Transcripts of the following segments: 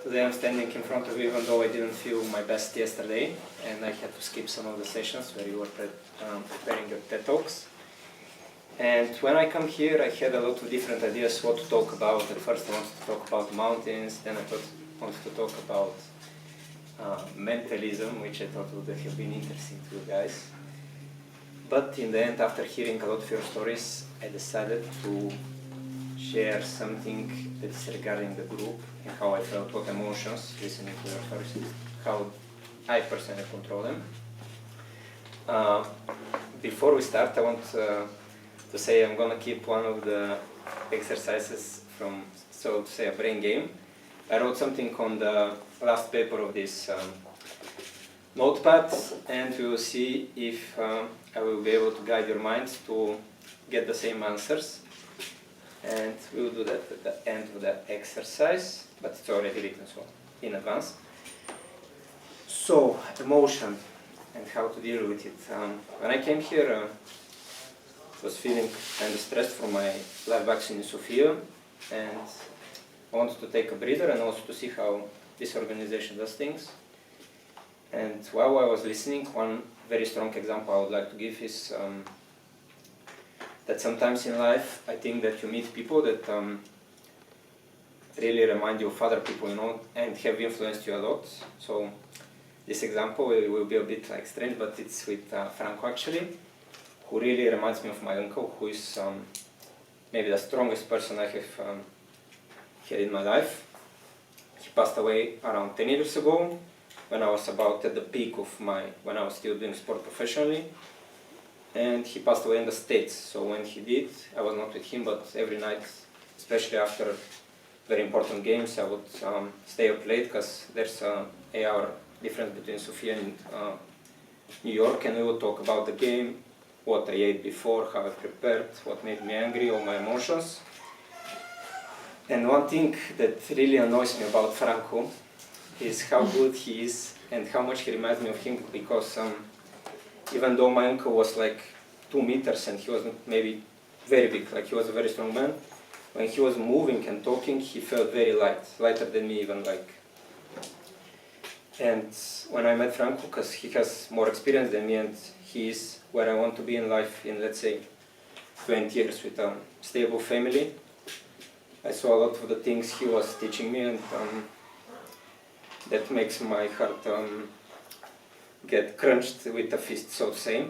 Today I'm standing in front of you even though I didn't feel my best yesterday, and I had to skip some of the sessions where you were preparing your TED Talks. And when I come here, I had a lot of different ideas what to talk about. At first I wanted to talk about mountains, then I wanted to talk about mentalism, which I thought would have been interesting to you guys. But in the end, after hearing a lot of your stories, I decided to share something that is regarding the group and how I felt, what emotions, listening to your stories, how I personally control them. Before we start, I want to say I'm going to keep one of the exercises from, so to say, a brain game. I wrote something on the last paper of this notepad, and we will see if I will be able to guide your minds to get the same answers. And we will do that at the end of the exercise, but it's already written so in advance. So, emotion and how to deal with it. When I came here, I was feeling kind of stressed from my live vaccine in Sofia, and I wanted to take a breather and also to see how this organization does things. And while I was listening, one very strong example I would like to give is that sometimes in life, I think that you meet people that really remind you of other people, you know, and have influenced you a lot. So this example will be a bit like strange, but it's with Franco actually, who really reminds me of my uncle, who is maybe the strongest person I have had in my life. He passed away around 10 years ago, when I was about at the peak of when I was still doing sport professionally. And he passed away in the States, so when he did, I was not with him, but every night, especially after very important games, I would stay up late, because there's an 8-hour difference between Sofia and New York, and we would talk about the game, what I ate before, how I prepared, what made me angry, all my emotions. And one thing that really annoys me about Franco is how good he is and how much he reminds me of him, because even though my uncle was like 2 meters and he was maybe very big, like he was a very strong man, when he was moving and talking, he felt very light, lighter than me even, like. And when I met Franco, because he has more experience than me and he is where I want to be in life in, let's say, 20 years with a stable family, I saw a lot of the things he was teaching me, and that makes my heart get crunched with a fist, so to say.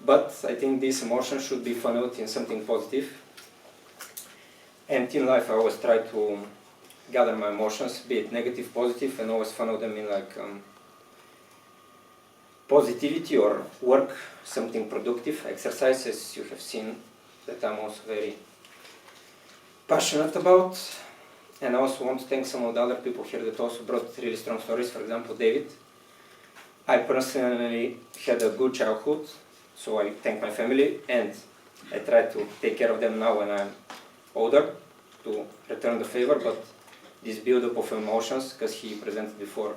But I think this emotion should be funneled in something positive. And in life I always try to gather my emotions, be it negative, positive, and always funnel them in like positivity or work, something productive, exercises you have seen that I'm also very passionate about. And I also want to thank some of the other people here that also brought really strong stories, for example David. I personally had a good childhood, so I thank my family, and I try to take care of them now when I'm older, to return the favor. But this build-up of emotions, because he presented before,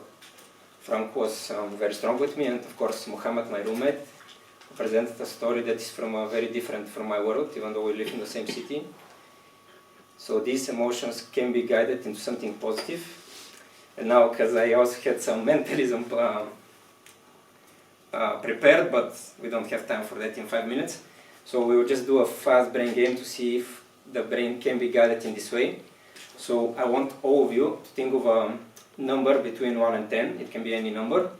Frank was very strong with me, and of course Muhammad, my roommate, who presented a story that is from very different from my world, even though we live in the same city. So these emotions can be guided into something positive. And now, because I also had some mentalism prepared, but we don't have time for that in 5 minutes. So we will just do a fast brain game to see if the brain can be guided in this way. So I want all of you to think of a number between 1 and 10. It can be any number.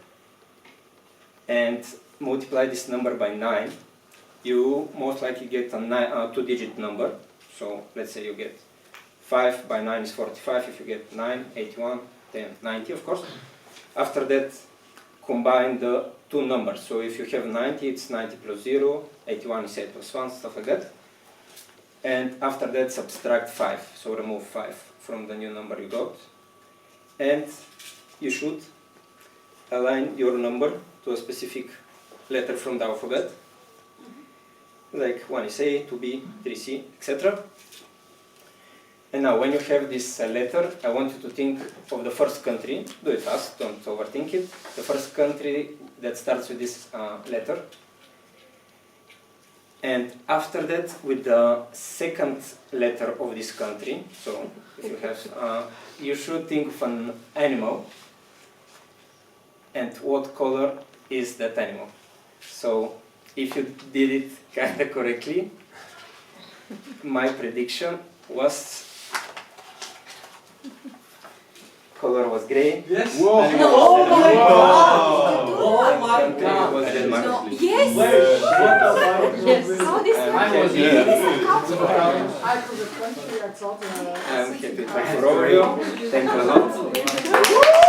And multiply this number by 9. You most likely get a 2-digit number. So let's say you get 5 by 9 is 45. If you get 9, 81, 10, 90, of course. After that, combine the two numbers. So if you have 90, it's 90 plus 0, 81 is 8 plus 1, stuff like that. And after that, subtract 5. So remove 5 from the new number you got. And you should align your number to a specific letter from the alphabet. Like 1 is A, 2B, 3C, etc. And now when you have this letter, I want you to think of the first country. Do it fast, don't overthink it. The first country that starts with this letter. And after that, with the second letter of this country, so if you have, you should think of an animal and what color is that animal. So if you did it kind of correctly, my prediction was color was gray. Yes. Whoa. And Oh my God. Oh my country God. was Denmark. No. Yes. Yes. How this I'm happened? happy. This is how to I to the country, I thought. I'm happy for all of you. Thank you a lot.